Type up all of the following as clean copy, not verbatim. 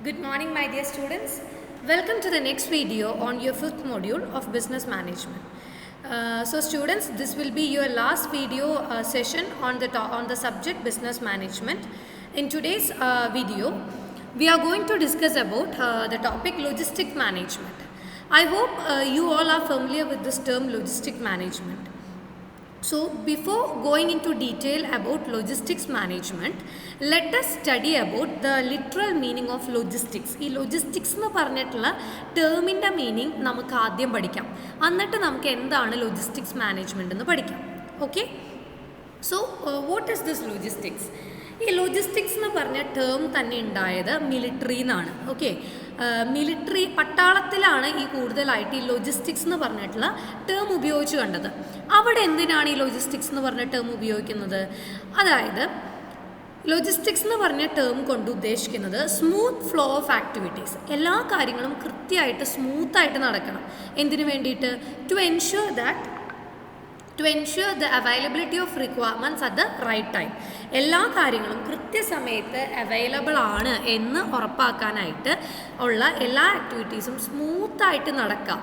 Good morning, my dear students. Welcome to the next video on your fifth module of business management. Students, this will be your last video session on the subject business management. In today's video, we are going to discuss about the topic logistic management. I hope you all are familiar with this term logistic management. So before going into detail about logistics management, let us study about the literal meaning of logistics. ഈ logistics എന്ന് പറഞ്ഞിട്ടുള്ള ടേമിൻ്റെ meaning നമുക്ക് ആദ്യം പഠിക്കാം. എന്നിട്ട് നമുക്ക് എന്താണ് logistics management എന്ന് പഠിക്കാം. Okay, so what is this logistics? ഈ ലോജിസ്റ്റിക്സ് എന്ന് പറഞ്ഞ ടേം തന്നെ ഉണ്ടായത് മിലിറ്ററി എന്നാണ്. ഓക്കെ, മിലിറ്ററി പട്ടാളത്തിലാണ് ഈ കൂടുതലായിട്ട് ഈ ലോജിസ്റ്റിക്സ് എന്ന് പറഞ്ഞിട്ടുള്ള ടേം ഉപയോഗിച്ച് കണ്ടത്. അവിടെ എന്തിനാണ് ഈ ലോജിസ്റ്റിക്സ് എന്ന് പറഞ്ഞ ടേം ഉപയോഗിക്കുന്നത്? അതായത് ലോജിസ്റ്റിക്സ് എന്ന് പറഞ്ഞ ടേം കൊണ്ട് ഉദ്ദേശിക്കുന്നത് സ്മൂത്ത് ഫ്ലോ ഓഫ് ആക്ടിവിറ്റീസ്. എല്ലാ കാര്യങ്ങളും കൃത്യമായിട്ട് സ്മൂത്തായിട്ട് നടക്കണം. എന്തിനു വേണ്ടിയിട്ട്? To ensure the availability of requirements at the right time. എല്ലാ കാര്യങ്ങളും കൃത്യസമയത്ത് അവൈലബിൾ ആണ് എന്ന് ഉറപ്പാക്കാനായിട്ട് ഉള്ള എല്ലാ ആക്ടിവിറ്റീസും സ്മൂത്തായിട്ട് നടക്കുക.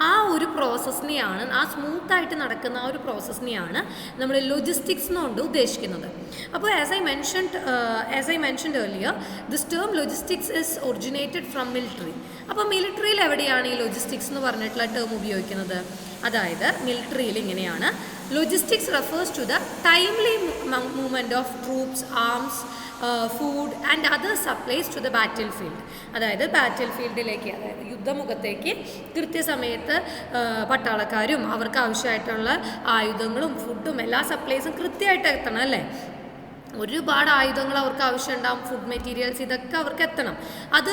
ആ ഒരു പ്രോസസ്സിനെയാണ്, ആ സ്മൂത്തായിട്ട് നടക്കുന്ന ആ ഒരു പ്രോസസ്സിനെയാണ് നമ്മൾ ലോജിസ്റ്റിക്സ് എന്നുകൊണ്ട് ഉദ്ദേശിക്കുന്നത്. അപ്പോൾ as I mentioned earlier, this term logistics is originated from military. അപ്പോൾ മിലിറ്ററിയിൽ എവിടെയാണ് ഈ ലോജിസ്റ്റിക്സ് എന്ന് പറഞ്ഞിട്ടുള്ള ടേം ഉപയോഗിക്കുന്നത്? അതായത് മിലിറ്ററിയിൽ ഇങ്ങനെയാണ്: logistics refers to the timely movement of troops, arms, food and other supplies to the battle field. അതായത് ബാറ്റിൽ ഫീൽഡിലേക്ക്, അതായത് യുദ്ധമുഖത്തേക്ക് കൃത്യസമയത്ത് പട്ടാളക്കാരും അവർക്ക് ആവശ്യമായിട്ടുള്ള ആയുധങ്ങളും ഫുഡും എല്ലാ സപ്ലൈസും കൃത്യമായിട്ട് എത്തണം അല്ലേ. ഒരുപാട് ആയുധങ്ങൾ അവർക്ക് ആവശ്യമുണ്ടാകും, ഫുഡ് മെറ്റീരിയൽസ്, ഇതൊക്കെ അവർക്ക് എത്തണം. അത്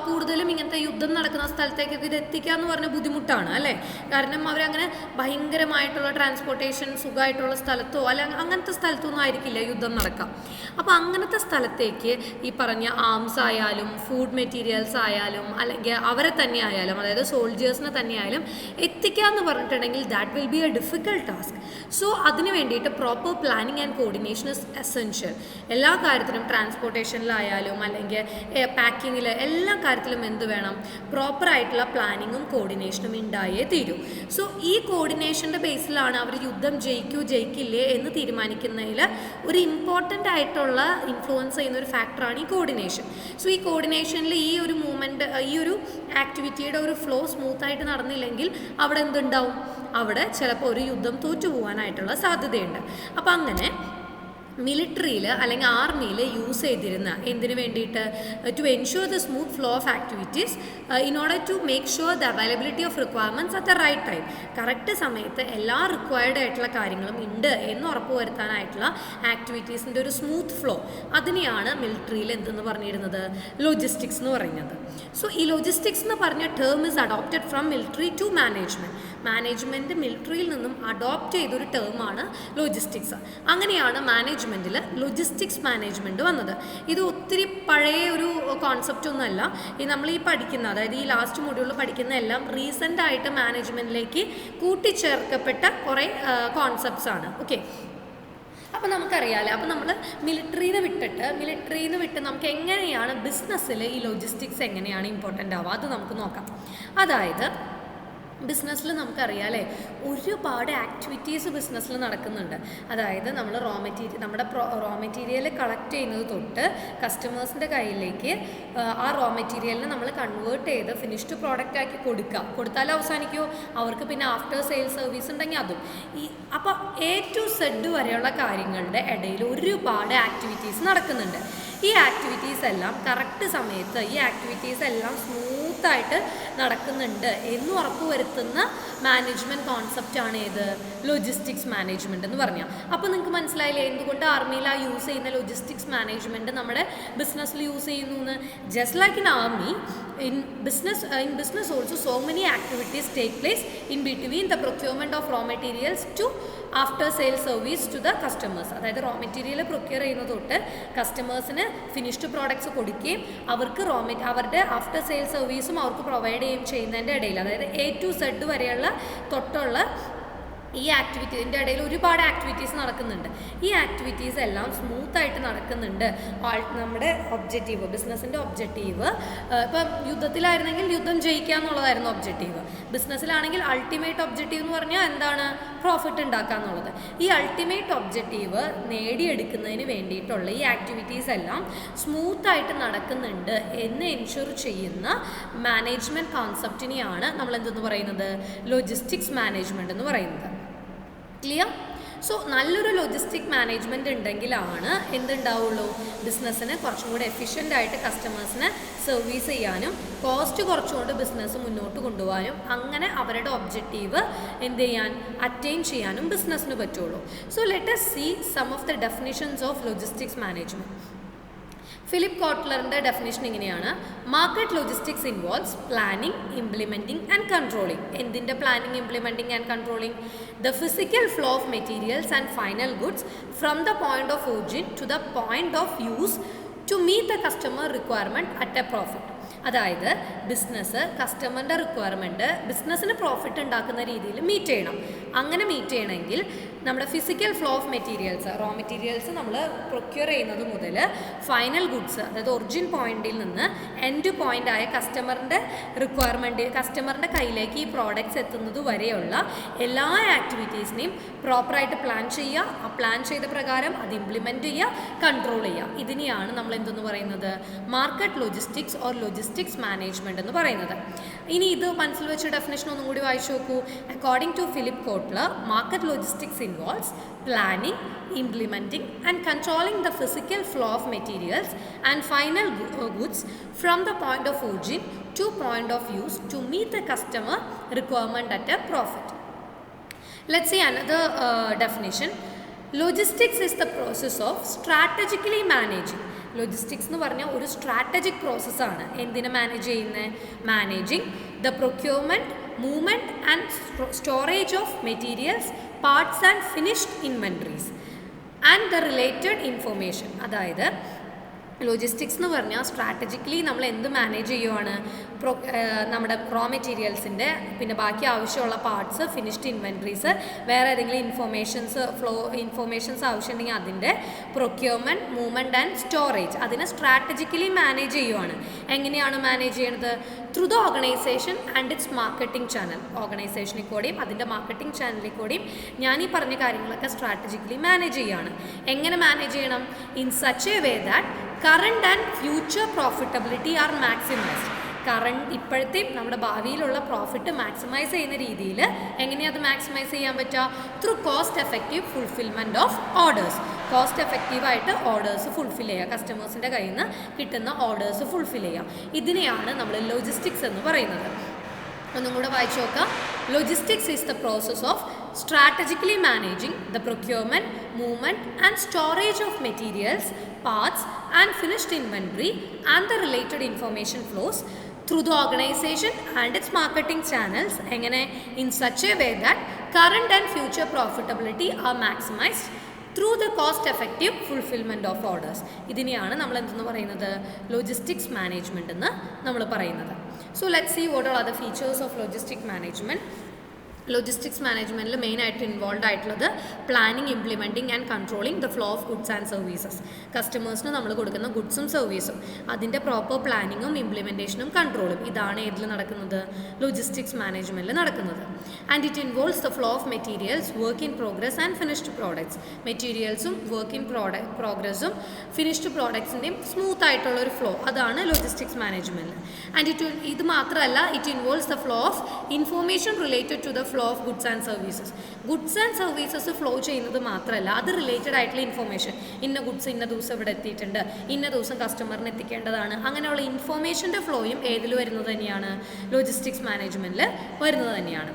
കൂടുതലും ഇങ്ങനത്തെ യുദ്ധം നടക്കുന്ന സ്ഥലത്തേക്കൊക്കെ ഇത് എത്തിക്കുക എന്ന് പറഞ്ഞ ബുദ്ധിമുട്ടാണ് അല്ലേ. കാരണം അവരങ്ങനെ ഭയങ്കരമായിട്ടുള്ള ട്രാൻസ്പോർട്ടേഷൻ സുഖമായിട്ടുള്ള സ്ഥലത്തോ അങ്ങനത്തെ സ്ഥലത്തൊന്നും ആയിരിക്കില്ല യുദ്ധം നടക്കാം. അപ്പോൾ അങ്ങനത്തെ സ്ഥലത്തേക്ക് ഈ പറഞ്ഞ ആംസ് ആയാലും ഫുഡ് മെറ്റീരിയൽസ് ആയാലും അല്ലെങ്കിൽ അവരെ തന്നെ ആയാലും, അതായത് സോൾജേഴ്സിനെ തന്നെ ആയാലും എത്തിക്കുക എന്ന് പറഞ്ഞിട്ടുണ്ടെങ്കിൽ that will be A difficult task. So അതിന് വേണ്ടിയിട്ട് proper planning and coordination is essential. എല്ലാ കാര്യത്തിലും, ട്രാൻസ്പോർട്ടേഷനിലായാലും അല്ലെങ്കിൽ പാക്കിങ്ങിൽ, എല്ലാ കാര്യത്തിലും എന്ത് വേണം? പ്രോപ്പറായിട്ടുള്ള പ്ലാനിങ്ങും കോർഡിനേഷനും ഉണ്ടായേ തീരൂ. സോ ഈ കോർഡിനേഷൻ്റെ ബേസിലാണ് അവർ യുദ്ധം ജയിക്കില്ലേ എന്ന് തീരുമാനിക്കുന്നതിൽ ഒരു ഇമ്പോർട്ടൻ്റ് ആയിട്ടുള്ള ഇൻഫ്ലുവൻസ് ചെയ്യുന്ന ഒരു ഫാക്ടറാണ് ഈ കോർഡിനേഷൻ. സോ ഈ കോർഡിനേഷനിൽ ഈ ഒരു മൂവ്മെൻറ്റ്, ഈ ഒരു ആക്ടിവിറ്റിയുടെ ഒരു ഫ്ലോ സ്മൂത്തായിട്ട് നടന്നില്ലെങ്കിൽ അവിടെ എന്തുണ്ടാവും? അവിടെ ചിലപ്പോൾ ഒരു യുദ്ധം തോറ്റുപോകാനായിട്ടുള്ള സാധ്യതയുണ്ട്. അപ്പോൾ അങ്ങനെ മിലിറ്ററിയിൽ അല്ലെങ്കിൽ ആർമിയിൽ യൂസ് ചെയ്തിരുന്ന എന്തിനു വേണ്ടിയിട്ട്? To ensure the smooth flow of activities in order to make sure the availability of requirements at the right time. Correct സമയത്ത് എല്ലാ റിക്വയർഡ് ആയിട്ടുള്ള കാര്യങ്ങളും ഉണ്ട് എന്ന് ഉറപ്പുവരുത്താനായിട്ടുള്ള ആക്ടിവിറ്റീസിൻ്റെ ഒരു സ്മൂത്ത് ഫ്ലോ, അതിനെയാണ് മിലിറ്ററിയിൽ എന്തെന്ന് പറഞ്ഞിരുന്നത്? ലോജിസ്റ്റിക്സ് എന്ന് പറയുന്നത്. സോ ഈ ലോജിസ്റ്റിക്സ് എന്ന് പറഞ്ഞ term is adopted from military to management മിലിറ്ററിയിൽ നിന്നും അഡോപ്റ്റ് ചെയ്തൊരു ടേമാണ് ലോജിസ്റ്റിക്സ്. അങ്ങനെയാണ് മാനേജ്മെൻറ്റിൽ ലോജിസ്റ്റിക്സ് മാനേജ്മെൻറ്റ് വന്നത്. ഇത് ഒത്തിരി പഴയ ഒരു കോൺസെപ്റ്റ് ഒന്നുമല്ല. നമ്മൾ ഈ പഠിക്കുന്ന, അതായത് ഈ ലാസ്റ്റ് മൊഡ്യൂളിൽ പഠിക്കുന്ന എല്ലാം റീസെൻ്റ് ആയിട്ട് മാനേജ്മെൻറ്റിലേക്ക് കൂട്ടിച്ചേർക്കപ്പെട്ട കുറേ കോൺസെപ്റ്റ്സ് ആണ്. ഓക്കെ, അപ്പോൾ നമുക്കറിയാമല്ലോ. അപ്പോൾ നമ്മൾ മിലിറ്ററിന്ന് വിട്ട് നമുക്ക് എങ്ങനെയാണ് ബിസിനസ്സിൽ ഈ ലോജിസ്റ്റിക്സ് എങ്ങനെയാണ് ഇമ്പോർട്ടൻ്റ് ആവുക അത് നമുക്ക് നോക്കാം. അതായത് ബിസിനസ്സിൽ നമുക്കറിയാമല്ലേ, ഒരുപാട് ആക്ടിവിറ്റീസ് ബിസിനസ്സിൽ നടക്കുന്നുണ്ട്. അതായത് നമ്മൾ നമ്മുടെ റോ മെറ്റീരിയൽ കളക്ട് ചെയ്യുന്നത് തൊട്ട് കസ്റ്റമേഴ്സിൻ്റെ കയ്യിലേക്ക് ആ റോ മെറ്റീരിയലിനെ നമ്മൾ കൺവേർട്ട് ചെയ്ത് ഫിനിഷ്ഡ് പ്രോഡക്റ്റ് ആക്കി കൊടുത്താൽ അവസാനിക്കുമോ? അവർക്ക് പിന്നെ ആഫ്റ്റർ സെയിൽ സർവീസ് ഉണ്ടെങ്കിൽ അതും. അപ്പോൾ A to Z വരെയുള്ള കാര്യങ്ങളുടെ ഇടയിൽ ഒരുപാട് ആക്ടിവിറ്റീസ് നടക്കുന്നുണ്ട്. ഈ ആക്ടിവിറ്റീസ് എല്ലാം കറക്റ്റ് സമയത്ത് സ്മൂത്തായിട്ട് നടക്കുന്നുണ്ട് എന്ന് ഉറപ്പുവരുത്തുന്ന മാനേജ്മെൻറ്റ് കോൺസെപ്റ്റാണ് ഏത്? ലോജിസ്റ്റിക്സ് മാനേജ്മെൻറ്റ് എന്ന് പറഞ്ഞാൽ. അപ്പോൾ നിങ്ങൾക്ക് മനസ്സിലായില്ലേ എന്തുകൊണ്ട് ആർമിയിൽ ആ യൂസ് ചെയ്യുന്ന ലോജിസ്റ്റിക്സ് മാനേജ്മെൻറ്റ് നമ്മുടെ ബിസിനസ്സിൽ യൂസ് ചെയ്യുന്നു എന്ന്? Just like in army, in business also so many activities take place in between the procurement of raw materials to after sale service to the customers. അതായത് റോ മെറ്റീരിയൽ പ്രൊക്യൂർ ചെയ്യുന്നത് തൊട്ട് കസ്റ്റമേഴ്സിന് finished products കൊടുക്കുകയും അവർക്ക് അവരുടെ after sale സർവീസും അവർക്ക് provide ചെയ്യുന്നതിൻ്റെ ഇടയിൽ, അതായത് A to Z വരെയുള്ള തൊട്ടുള്ള ഈ ആക്ടിവിറ്റീൻ്റെ ഇടയിൽ ഒരുപാട് ആക്ടിവിറ്റീസ് നടക്കുന്നുണ്ട്. ഈ ആക്ടിവിറ്റീസ് എല്ലാം സ്മൂത്തായിട്ട് നടക്കുന്നുണ്ട്. നമ്മുടെ ഒബ്ജക്റ്റീവ്, ബിസിനസ്സിൻ്റെ ഒബ്ജക്റ്റീവ്, ഇപ്പം യുദ്ധത്തിലായിരുന്നെങ്കിൽ യുദ്ധം ജയിക്കുക എന്നുള്ളതായിരുന്നു ഒബ്ജക്റ്റീവ്. ബിസിനസ്സിലാണെങ്കിൽ അൾട്ടിമേറ്റ് ഒബ്ജക്റ്റീവ് എന്ന് പറഞ്ഞാൽ എന്താണ്? പ്രോഫിറ്റ് ഉണ്ടാക്കുക എന്നുള്ളത്. ഈ അൾട്ടിമേറ്റ് ഒബ്ജക്റ്റീവ് നേടിയെടുക്കുന്നതിന് വേണ്ടിയിട്ടുള്ള ഈ ആക്ടിവിറ്റീസ് എല്ലാം സ്മൂത്തായിട്ട് നടക്കുന്നുണ്ട് എന്ന് എൻഷുർ ചെയ്യുന്ന മാനേജ്മെൻറ്റ് കോൺസെപ്റ്റിനെയാണ് നമ്മൾ എന്തെന്ന് പറയുന്നത്? ലോജിസ്റ്റിക്സ് മാനേജ്മെൻറ്റ് എന്ന് പറയുന്നത്. ക്ലിയർ? സോ നല്ലൊരു ലോജിസ്റ്റിക് മാനേജ്മെൻറ്റ് ഉണ്ടെങ്കിലാണ് എന്തുണ്ടാവുള്ളൂ? ബിസിനസ്സിന് കുറച്ചും കൂടി എഫിഷ്യൻ്റായിട്ട് കസ്റ്റമേഴ്സിനെ സർവീസ് ചെയ്യാനും കോസ്റ്റ് കുറച്ചുകൊണ്ട് ബിസിനസ് മുന്നോട്ട് കൊണ്ടുപോകാനും അങ്ങനെ അവരുടെ ഒബ്ജക്റ്റീവ് എന്ത് ചെയ്യാൻ, അറ്റൈൻ ചെയ്യാനും ബിസിനസ്സിന് പറ്റുള്ളൂ. So let us see some of the definitions of logistics management. Philip കോട്ട്ലറിൻ്റെ ഡെഫിനേഷൻ ഇങ്ങനെയാണ്: market logistics involves planning, implementing and controlling. എന്തിൻ്റെ planning, implementing and controlling? The physical flow of materials and final goods from the point of origin to the point of use to meet the customer requirement at a profit. അതായത് business കസ്റ്റമറിൻ്റെ requirement ബിസിനസ്സിന് profit ഉണ്ടാക്കുന്ന രീതിയിൽ meet ചെയ്യണം. അങ്ങനെ meet ചെയ്യണമെങ്കിൽ നമ്മുടെ physical flow of materials, raw materials നമ്മൾ പ്രൊക്യൂർ ചെയ്യുന്നത് മുതൽ ഫൈനൽ ഗുഡ്സ്, അതായത് ഒറിജിൻ പോയിന്റിൽ നിന്ന് എൻഡ് പോയിന്റ് ആയ കസ്റ്റമറിൻ്റെ റിക്വയർമെൻറ്റ്, കസ്റ്റമറിൻ്റെ കയ്യിലേക്ക് ഈ പ്രോഡക്റ്റ്സ് എത്തുന്നത് വരെയുള്ള എല്ലാ ആക്ടിവിറ്റീസിനെയും പ്രോപ്പറായിട്ട് പ്ലാൻ ചെയ്യുക. ആ പ്ലാൻ ചെയ്ത പ്രകാരം അത് ഇംപ്ലിമെൻറ്റ് ചെയ്യുക, കൺട്രോൾ ചെയ്യുക. ഇതിനെയാണ് നമ്മൾ എന്തെന്ന് പറയുന്നത്? Market logistics or logistics management എന്ന് പറയുന്നത്. ഇനി ഇത് മനസ്സിൽ വെച്ച് ഡെഫിനേഷൻ ഒന്നും കൂടി വായിച്ചു നോക്കൂ. According to Philip Kotler, market logistics involves planning, implementing and controlling the physical flow of materials and final goods from the point of origin to point of use to meet the customer requirement at a profit. Let's see another definition. Logistics is the process of strategically managing. Logistics എന്ന് പറഞ്ഞാൽ ഒരു strategic പ്രോസസ്സാണ്. എന്തിനെ manage ചെയ്യുന്നത്? Managing the procurement, movement and storage of materials, parts and finished inventories and the related information. അതായത് logistics എന്ന് പറഞ്ഞാൽ strategically നമ്മൾ എന്ത് മാനേജ് ചെയ്യുവാണ്? നമ്മുടെ റോ മെറ്റീരിയൽസിൻ്റെ, പിന്നെ ബാക്കി ആവശ്യമുള്ള പാർട്സ്, ഫിനിഷ്ഡ് ഇൻവെൻട്രീസ്, വേറെ ഏതെങ്കിലും ഇൻഫോർമേഷൻസ് ആവശ്യമുണ്ടെങ്കിൽ അതിൻ്റെ പ്രൊക്യൂർമെൻറ്റ്, മൂവ്മെൻറ്റ് ആൻഡ് സ്റ്റോറേജ്, അതിനെ സ്ട്രാറ്റജിക്കലി മാനേജ് ചെയ്യുവാണ്. എങ്ങനെയാണ് മാനേജ് ചെയ്യുന്നത്? Through the organisation and it's marketing channel. ഓർഗനൈസേഷനിൽ കൂടിയും അതിൻ്റെ മാർക്കറ്റിംഗ് ചാനലിൽ കൂടിയും ഞാൻ ഈ പറഞ്ഞ കാര്യങ്ങളൊക്കെ സ്ട്രാറ്റജിക്കലി മാനേജ് ചെയ്യുകയാണ്. എങ്ങനെ മാനേജ് ചെയ്യണം? In such a way that current and future profitability are maximised. ഇപ്പോഴത്തെയും നമ്മുടെ ഭാവിയിലുള്ള പ്രോഫിറ്റ് മാക്സിമൈസ് ചെയ്യുന്ന രീതിയിൽ എങ്ങനെയാണ് അത് മാക്സിമൈസ് ചെയ്യാൻ പറ്റുക? Through cost effective fulfilment of orders. Cost എഫക്റ്റീവായിട്ട് ഓർഡേഴ്സ് ഫുൾഫിൽ ചെയ്യുക, കസ്റ്റമേഴ്സിൻ്റെ കയ്യിൽ നിന്ന് കിട്ടുന്ന ഓർഡേഴ്സ് ഫുൾഫിൽ ചെയ്യുക. ഇതിനെയാണ് നമ്മൾ ലോജിസ്റ്റിക്സ് എന്ന് പറയുന്നത്. ഒന്നും കൂടെ വായിച്ചു നോക്കാം. Logistics is the process of strategically managing the procurement, movement and storage of materials, parts and finished inventory and the related information flows through the organization and its marketing channels in such a way that current and future profitability are maximized through the cost effective fulfillment of orders. ഇതിനെയാണ് നമ്മൾ എന്തെന്ന് പറയുന്നത്? Logistics management എന്ന് നമ്മൾ പറയുന്നത്. So let's see what are the features of logistic management. Logistics മാനേജ്മെൻറ്റിൽ മെയിനായിട്ട് involve ആയിട്ടുള്ളത് planning, implementing and controlling the flow of goods and services. കസ്റ്റമേഴ്സിന് നമ്മൾ കൊടുക്കുന്ന ഗുഡ്സും സർവീസും അതിൻ്റെ പ്രോപ്പർ പ്ലാനിങ്ങും ഇംപ്ലിമെൻറ്റേഷനും കൺട്രോളും, ഇതാണ് ഏതിൽ നടക്കുന്നത്? ലോജിസ്റ്റിക്സ് മാനേജ്മെൻറ്റിൽ നടക്കുന്നത്. And it involves the flow of materials, work in progress and finished products. മെറ്റീരിയൽസും വർക്ക് ഇൻ പ്രോഗ്രസ്സും ഫിനിഷ്ഡ് പ്രോഡക്ട്സിൻ്റെയും സ്മൂത്ത് ആയിട്ടുള്ള ഒരു ഫ്ലോ, അതാണ് ലോജിസ്റ്റിക്സ് മാനേജ്മെൻറ്റ്. ആൻഡ് ഇത് മാത്രമല്ല, it involves the flow of information related to the flow of goods and services. Goods and services flow ചെയ്യുന്നത് മാത്രമല്ല, അത് റിലേറ്റഡ് ആയിട്ടുള്ള ഇൻഫോർമേഷൻ, ഇന്ന ഗുഡ്സ് ഇന്ന ദിവസം ഇവിടെ എത്തിയിട്ടുണ്ട്, ഇന്ന ദിവസം കസ്റ്റമറിന് എത്തിക്കേണ്ടതാണ്, അങ്ങനെയുള്ള ഇൻഫോർമേഷൻ്റെ ഫ്ലോയും ഏതിൽ വരുന്നത് തന്നെയാണ്? ലോജിസ്റ്റിക്സ് മാനേജ്മെൻറ്റിൽ വരുന്നത് തന്നെയാണ്.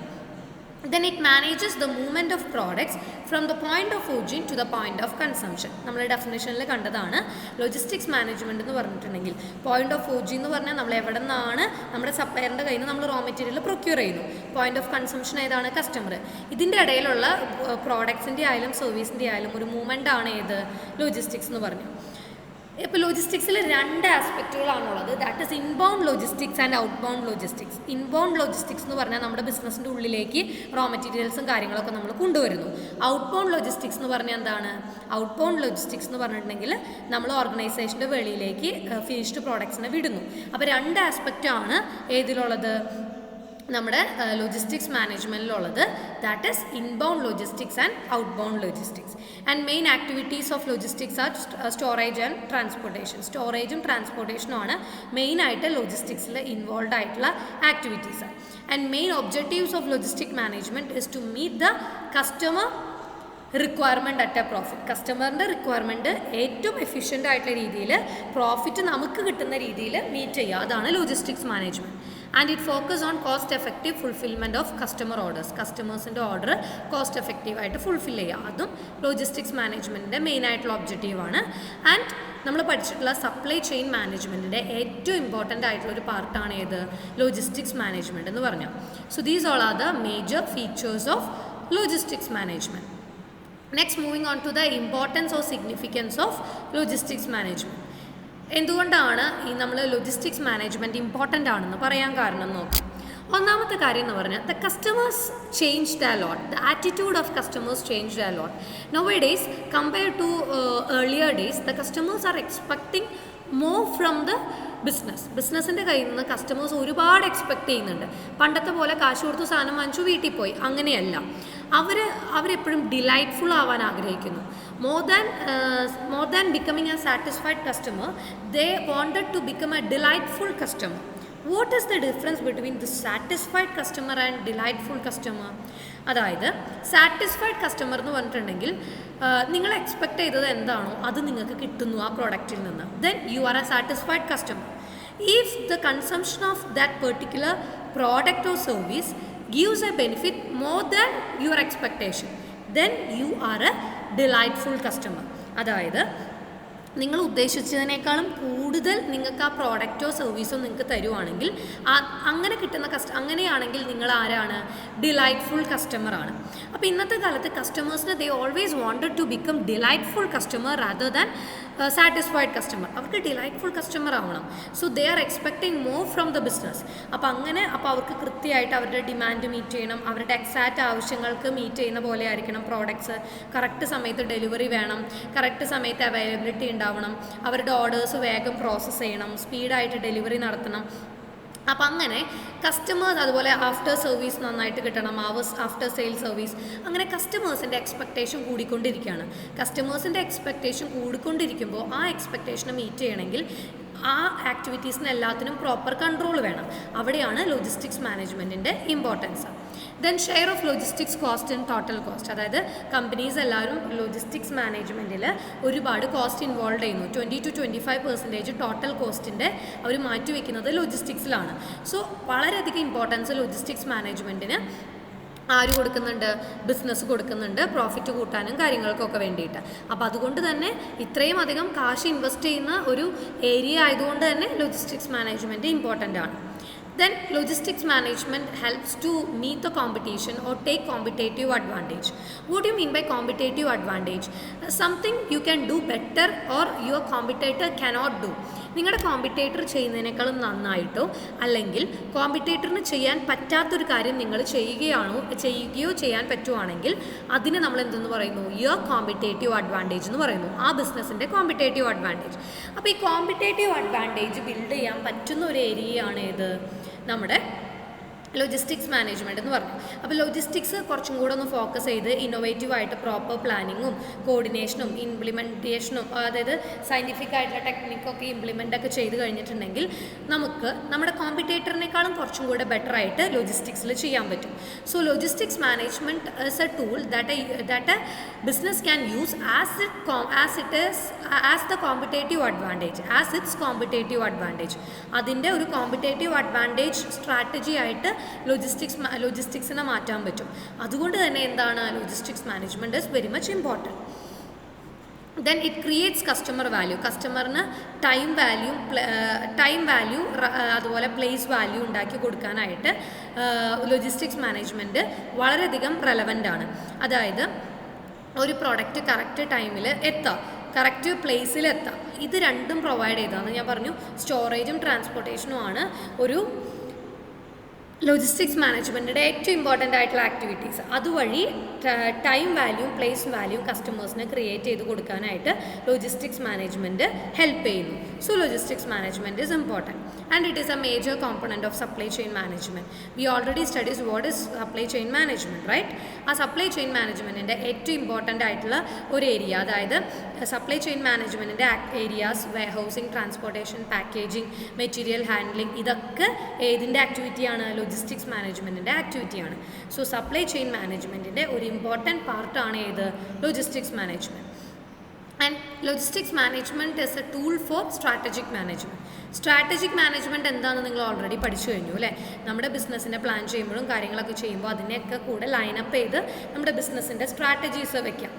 Then it manages the movement of products from the point of origin to the point of consumption. നമ്മൾ ഡെഫിനേഷനിൽ കണ്ടതാണ്. ലോജിസ്റ്റിക്സ് മാനേജ്മെൻറ്റ് എന്ന് പറഞ്ഞിട്ടുണ്ടെങ്കിൽ പോയിന്റ് ഓഫ് ഒറിജിൻ എന്ന് പറഞ്ഞാൽ നമ്മൾ എവിടെ നിന്നാണ് നമ്മുടെ സപ്ലയറിൻ്റെ കയ്യിൽ നിന്ന് നമ്മൾ റോ മെറ്റീരിയൽ പ്രൊക്യൂർ ചെയ്യുന്നു. പോയിന്റ് ഓഫ് കൺസംഷൻ ഏതാണ്? കസ്റ്റമർ. ഇതിൻ്റെ ഇടയിലുള്ള പ്രോഡക്ട്സിൻ്റെ ആയാലും സർവീസിൻ്റെ ആയാലും ഒരു മൂവ്മെൻ്റ് ആണ് ഏത്? ലോജിസ്റ്റിക്സ് എന്ന് പറഞ്ഞു. ഇപ്പോൾ ലോജിസ്റ്റിക്സിൽ രണ്ട് ആസ്പെക്റ്റുകളാണുള്ളത്. That is inbound logistics and outbound logistics. Inbound logistics എന്ന് പറഞ്ഞാൽ നമ്മുടെ ബിസിനസ്സിൻ്റെ ഉള്ളിലേക്ക് റോ മെറ്റീരിയൽസും കാര്യങ്ങളൊക്കെ നമ്മൾ കൊണ്ടുവരുന്നു. ഔട്ട് ബൗണ്ട് ലോജിസ്റ്റിക്സ് എന്ന് പറഞ്ഞാൽ എന്താണ്? ഔട്ട് ബൗണ്ട് ലോജിസ്റ്റിക്സ് എന്ന് പറഞ്ഞിട്ടുണ്ടെങ്കിൽ നമ്മൾ ഓർഗനൈസേഷൻ്റെ വെളിയിലേക്ക് ഫിനിഷ്ഡ് പ്രോഡക്ട്സിനെ വിടുന്നു. അപ്പോൾ രണ്ട് ആസ്പെക്റ്റാണ് ഏതിലുള്ളത്? നമ്മുടെ ലോജിസ്റ്റിക്സ് മാനേജ്മെൻറ്റിലുള്ളത്. That is inbound logistics and outbound logistics. And main activities of logistics are storage and transportation. സ്റ്റോറേജും ട്രാൻസ്പോർട്ടേഷനുമാണ് മെയിനായിട്ട് ലോജിസ്റ്റിക്സിൽ ഇൻവോൾവ് ആയിട്ടുള്ള activities. And main objectives of logistic management is to meet the customer requirement at a profit. കസ്റ്റമറിൻ്റെ requirement ഏറ്റവും efficient ആയിട്ടുള്ള രീതിയിൽ profit നമുക്ക് കിട്ടുന്ന രീതിയിൽ മീറ്റ് ചെയ്യുക. അതാണ് logistics management. And it focus on cost effective fulfilment of customer orders. കസ്റ്റമേഴ്സിൻ്റെ order cost എഫക്റ്റീവായിട്ട് ഫുൾഫിൽ ചെയ്യുക. അതും ലോജിസ്റ്റിക്സ് മാനേജ്മെൻറ്റിൻ്റെ മെയിനായിട്ടുള്ള ഒബ്ജക്റ്റീവാണ്. ആൻഡ് നമ്മൾ പഠിച്ചിട്ടുള്ള സപ്ലൈ ചെയിൻ മാനേജ്മെൻറ്റിൻ്റെ ഏറ്റവും ഇമ്പോർട്ടൻ്റ് ആയിട്ടുള്ളൊരു പാർട്ടാണ് ഏത്? ലോജിസ്റ്റിക്സ് മാനേജ്മെൻറ്റ് എന്ന് പറഞ്ഞാൽ. So these all are the major features of logistics management. Next, moving on to the importance or significance of logistics management. എന്തുകൊണ്ടാണ് ഈ നമ്മൾ ലോജിസ്റ്റിക്സ് മാനേജ്മെൻറ്റ് ഇമ്പോർട്ടൻ്റ് ആണെന്ന് പറയാൻ കാരണം നോക്കാം. ഒന്നാമത്തെ കാര്യം എന്ന് പറഞ്ഞാൽ the customers changed a lot. The attitude of customers changed a lot. Nowadays compared to earlier days the customers are expecting more from the ബിസിനസ്സിൻ്റെ കയ്യിൽ നിന്ന് കസ്റ്റമേഴ്സ് ഒരുപാട് എക്സ്പെക്ട് ചെയ്യുന്നുണ്ട്. പണ്ടത്തെ പോലെ കാശ് കൊടുത്ത് സാധനം വാങ്ങിച്ചു വീട്ടിൽ പോയി, അങ്ങനെയല്ല. അവരെപ്പോഴും ഡിലൈറ്റ്ഫുൾ ആവാൻ ആഗ്രഹിക്കുന്നു. More than becoming a satisfied customer, they wanted to become a delightful customer. What is the difference between the satisfied customer and delightful customer? അതായത് സാറ്റിസ്ഫൈഡ് കസ്റ്റമർ എന്ന് പറഞ്ഞിട്ടുണ്ടെങ്കിൽ നിങ്ങൾ എക്സ്പെക്ട് ചെയ്തത് എന്താണോ അത് നിങ്ങൾക്ക് കിട്ടുന്നു ആ പ്രോഡക്റ്റിൽ നിന്ന്. Then you are A satisfied customer. If the consumption of that particular product or service gives a benefit more than your expectation, then you are a delightful customer. അതായത് നിങ്ങൾ ഉദ്ദേശിച്ചതിനേക്കാളും കൂടുതൽ നിങ്ങൾക്ക് ആ പ്രോഡക്റ്റോ സർവീസോ നിങ്ങൾക്ക് തരുവാണെങ്കിൽ അങ്ങനെ കിട്ടുന്ന അങ്ങനെയാണെങ്കിൽ നിങ്ങൾ ആരാണ്? ഡിലൈറ്റ്ഫുൾ കസ്റ്റമറാണ്. അപ്പോൾ ഇന്നത്തെ കാലത്ത് കസ്റ്റമേഴ്സിന് they always wanted to become delightful customer rather than satisfied customer. അവർക്ക് ഡിലൈറ്റ്ഫുൾ കസ്റ്റമർ ആവണം. So they are expecting more from the business. അപ്പോൾ അവർക്ക് കൃത്യമായിട്ട് അവരുടെ ഡിമാൻഡ് മീറ്റ് ചെയ്യണം. അവരുടെ എക്സാക്റ്റ് ആവശ്യങ്ങൾക്ക് മീറ്റ് ചെയ്യുന്ന പോലെ ആയിരിക്കണം പ്രോഡക്ട്സ്. കറക്റ്റ് സമയത്ത് ഡെലിവറി വേണം, കറക്റ്റ് സമയത്ത് അവൈലബിലിറ്റി ഉണ്ടാവണം, അവരുടെ ഓർഡേഴ്സ് വേഗം പ്രോസസ്സ് ചെയ്യണം, സ്പീഡായിട്ട് ഡെലിവറി നടത്തണം. അപ്പം അങ്ങനെ കസ്റ്റമേഴ്സ്, അതുപോലെ ആഫ്റ്റർ സർവീസ് നന്നായിട്ട് കിട്ടണം, ആഫ്റ്റർ സെയിൽ സർവീസ്, അങ്ങനെ കസ്റ്റമേഴ്സിൻ്റെ എക്സ്പെക്റ്റേഷൻ കൂടിക്കൊണ്ടിരിക്കുകയാണ്. കസ്റ്റമേഴ്സിൻ്റെ എക്സ്പെക്റ്റേഷൻ കൂടിക്കൊണ്ടിരിക്കുമ്പോൾ ആ എക്സ്പെക്റ്റേഷനെ മീറ്റ് ചെയ്യണമെങ്കിൽ ആ ആക്ടിവിറ്റീസിന് എല്ലാത്തിനും പ്രോപ്പർ കൺട്രോൾ വേണം. അവിടെയാണ് ലോജിസ്റ്റിക്സ് മാനേജ്മെൻറ്റിൻ്റെ importance. Then share of logistics cost and total cost. അതായത് കമ്പനീസ് എല്ലാവരും ലോജിസ്റ്റിക്സ് മാനേജ്മെൻറ്റിൽ ഒരുപാട് കോസ്റ്റ് ഇൻവോൾവ് ചെയ്യുന്നു. 20-25% ടോട്ടൽ കോസ്റ്റിൻ്റെ അവർ മാറ്റിവെക്കുന്നത് ലോജിസ്റ്റിക്സിലാണ്. സോ വളരെയധികം ഇമ്പോർട്ടൻസ് ലോജിസ്റ്റിക്സ് മാനേജ്മെൻറ്റിന് ആര് കൊടുക്കുന്നുണ്ട്? ബിസിനസ് കൊടുക്കുന്നുണ്ട്, പ്രോഫിറ്റ് കൂട്ടാനും കാര്യങ്ങൾക്കൊക്കെ വേണ്ടിയിട്ട്. അപ്പോൾ അതുകൊണ്ട് തന്നെ ഇത്രയും അധികം കാശ് ഇൻവെസ്റ്റ് ചെയ്യുന്ന ഒരു ഏരിയ ആയതുകൊണ്ട് തന്നെ ലോജിസ്റ്റിക്സ് മാനേജ്മെൻറ്റ് ഇമ്പോർട്ടൻ്റ് ആണ്. Then logistics management helps to meet the competition or take competitive advantage. What do you mean by competitive advantage? Something you can do better or your competitor cannot do. നിങ്ങളുടെ competitor ചെയ്യുന്നതിനേക്കാളും നന്നായിട്ടോ അല്ലെങ്കിൽ കോമ്പറ്റേറ്ററിന് ചെയ്യാൻ പറ്റാത്തൊരു കാര്യം നിങ്ങൾ ചെയ്യുകയോ ചെയ്യാൻ പറ്റുവാണെങ്കിൽ അതിനെ നമ്മൾ എന്തെന്ന് പറയുന്നു? യുവർ കോമ്പറ്റേറ്റീവ് അഡ്വാൻറ്റേജ് എന്ന് പറയുന്നു. ആ ബിസിനസ്സിൻ്റെ കോമ്പറ്റേറ്റീവ് അഡ്വാൻറ്റേജ്. അപ്പോൾ ഈ കോമ്പറ്റേറ്റീവ് അഡ്വാൻറ്റേജ് ബിൽഡ് ചെയ്യാൻ പറ്റുന്ന ഒരു ഏരിയയാണ് ഏത്? നമ്മുടെ ലോജിസ്റ്റിക്സ് മാനേജ്മെൻറ്റ് എന്ന് പറഞ്ഞു. അപ്പോൾ ലോജിസ്റ്റിക്സ് കുറച്ചും കൂടെ ഒന്ന് ഫോക്കസ് ചെയ്ത് ഇന്നോവേറ്റീവായിട്ട് പ്രോപ്പർ പ്ലാനിങ്ങും കോർഡിനേഷനും ഇംപ്ലിമെൻറ്റേഷനും, അതായത് സയൻറ്റിഫിക് ആയിട്ടുള്ള ടെക്നിക്കൊക്കെ ഇംപ്ലിമെൻ്റ് ചെയ്ത് കഴിഞ്ഞിട്ടുണ്ടെങ്കിൽ നമുക്ക് നമ്മുടെ കോമ്പറ്റേറ്ററിനേക്കാളും കുറച്ചും കൂടെ ബെറ്റർ ആയിട്ട് ലോജിസ്റ്റിക്സിൽ ചെയ്യാൻ പറ്റും. So logistics management is A tool that A business can use as the competitive advantage. അതിൻ്റെ ഒരു കോമ്പറ്റേറ്റീവ് അഡ്വാൻറ്റേജ് സ്ട്രാറ്റജി ആയിട്ട് ലോജിസ്റ്റിക്സിനെ മാറ്റാൻ പറ്റും. അതുകൊണ്ട് തന്നെ എന്താണ്? Logistics management is very much important. Then it creates customer value. കസ്റ്റമറിന് ടൈം വാല്യൂ അതുപോലെ പ്ലേസ് വാല്യൂ ഉണ്ടാക്കി കൊടുക്കാനായിട്ട് ലോജിസ്റ്റിക്സ് മാനേജ്മെൻറ്റ് വളരെയധികം റെലവൻ്റ് ആണ്. അതായത് ഒരു പ്രോഡക്റ്റ് കറക്റ്റ് ടൈമിൽ എത്താം, കറക്റ്റ് പ്ലേസിൽ എത്താം. ഇത് രണ്ടും പ്രൊവൈഡ് ചെയ്തതാണ്. ഞാൻ പറഞ്ഞു സ്റ്റോറേജും ട്രാൻസ്പോർട്ടേഷനും ആണ് ഒരു ലോജിസ്റ്റിക്സ് മാനേജ്മെൻറ്റിൻ്റെ ഏറ്റവും ഇമ്പോർട്ടൻ്റ് ആയിട്ടുള്ള ആക്ടിവിറ്റീസ്. അതുവഴി ടൈം വാല്യൂ, പ്ലേസ് വാല്യൂ കസ്റ്റമേഴ്സിന് ക്രിയേറ്റ് ചെയ്ത് കൊടുക്കാനായിട്ട് ലോജിസ്റ്റിക്സ് മാനേജ്മെൻറ്റ് ഹെൽപ്പ് ചെയ്യുന്നു. So logistics management is important and it is a major component of supply chain management. We already studies what is supply chain management, right? ആ supply chain മാനേജ്മെൻറ്റിൻ്റെ ഏറ്റവും important ആയിട്ടുള്ള ഒരു area, അതായത് supply chain മാനേജ്മെൻറ്റിൻ്റെ areas warehousing, transportation, packaging, material handling, ഇതൊക്കെ ഏതിൻ്റെ ആക്ടിവിറ്റിയാണ്? ലോജിസ്റ്റിക്സ് മാനേജ്മെൻറ്റിൻ്റെ ആക്ടിവിറ്റിയാണ്. സോ സപ്ലൈ ചെയിൻ മാനേജ്മെൻറ്റിൻ്റെ ഒരു ഇമ്പോർട്ടൻറ്റ് പാർട്ടാണ് ഏത്? Logistics management. And logistics management is A tool for strategic management. Strategic management എന്താണെന്ന് നിങ്ങൾ ഓൾറെഡി പഠിച്ചു കഴിഞ്ഞു അല്ലേ? നമ്മുടെ ബിസിനസ്സിനെ പ്ലാൻ ചെയ്യുമ്പോഴും കാര്യങ്ങളൊക്കെ ചെയ്യുമ്പോൾ അതിനെയൊക്കെ കൂടെ ലൈനപ്പ് ചെയ്ത് നമ്മുടെ ബിസിനസ്സിൻ്റെ സ്ട്രാറ്റജീസ് വെക്കാം.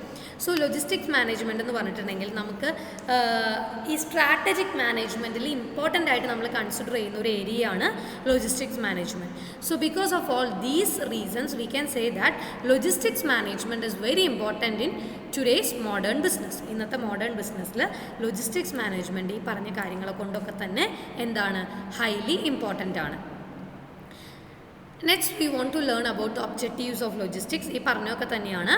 സോ ലോജിസ്റ്റിക്സ് മാനേജ്മെൻറ്റ് എന്ന് പറഞ്ഞിട്ടുണ്ടെങ്കിൽ നമുക്ക് ഈ സ്ട്രാറ്റജിക് മാനേജ്മെൻറ്റിൽ ഇമ്പോർട്ടൻ്റ് ആയിട്ട് നമ്മൾ കൺസിഡർ ചെയ്യുന്ന ഒരു ഏരിയയാണ് logistics management. So because of all these reasons we can say that logistics management is very important in today's modern business. ഇന്നത്തെ മോഡേൺ ബിസിനസ്സിൽ ലോജിസ്റ്റിക്സ് മാനേജ്മെൻറ്റ് ഈ പറഞ്ഞ കാര്യങ്ങളെ കൊണ്ടൊക്കെ തന്നെ എന്താണ്? ഹൈലി ഇമ്പോർട്ടൻ്റ് ആണ്. Next we want to learn about the objectives of logistics. ഈ പറഞ്ഞൊക്കെ തന്നെയാണ്.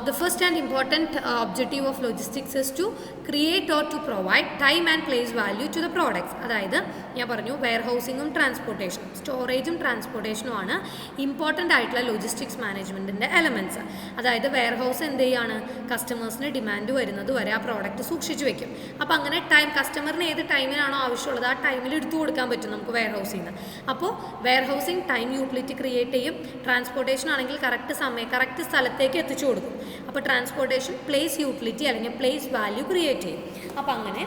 The first and important objective of logistics is to create or to provide time and place value to the products. അതായത് ഞാൻ പറഞ്ഞു വെയർഹൗസിങ്ങും ട്രാൻസ്പോർട്ടേഷനും, സ്റ്റോറേജും ട്രാൻസ്പോർട്ടേഷനും ആണ് important ആയിട്ടുള്ള logistics മാനേജ്മെൻറ്റിൻ്റെ elements. അതായത് വെയർഹൗസ് എന്ത് ചെയ്യാണ്? കസ്റ്റമേഴ്സിന് ഡിമാൻഡ് വരുന്നത് വരെ ആ പ്രോഡക്റ്റ് സൂക്ഷിച്ച് വെക്കും. അപ്പോൾ അങ്ങനെ കസ്റ്റമറിന് ഏത് ടൈമിനാണോ ആവശ്യമുള്ളത് ആ ടൈമിൽ എടുത്തു കൊടുക്കാൻ പറ്റും നമുക്ക് വെയർഹൗസിൽ നിന്ന്. അപ്പോൾ വെയർഹൗസിങ് ടൈം യൂട്ടിലിറ്റി ക്രിയേറ്റ് ചെയ്യും. ട്രാൻസ്പോർട്ടേഷൻ ആണെങ്കിൽ കറക്റ്റ് സ്ഥലത്തേക്ക് എത്തിച്ചു കൊടുക്കും. അപ്പോൾ ട്രാൻസ്പോർട്ടേഷൻ പ്ലേസ് യൂട്ടിലിറ്റി അല്ലെങ്കിൽ പ്ലേസ് വാല്യൂ ക്രിയേറ്റ് ചെയ്യും. അപ്പോൾ അങ്ങനെ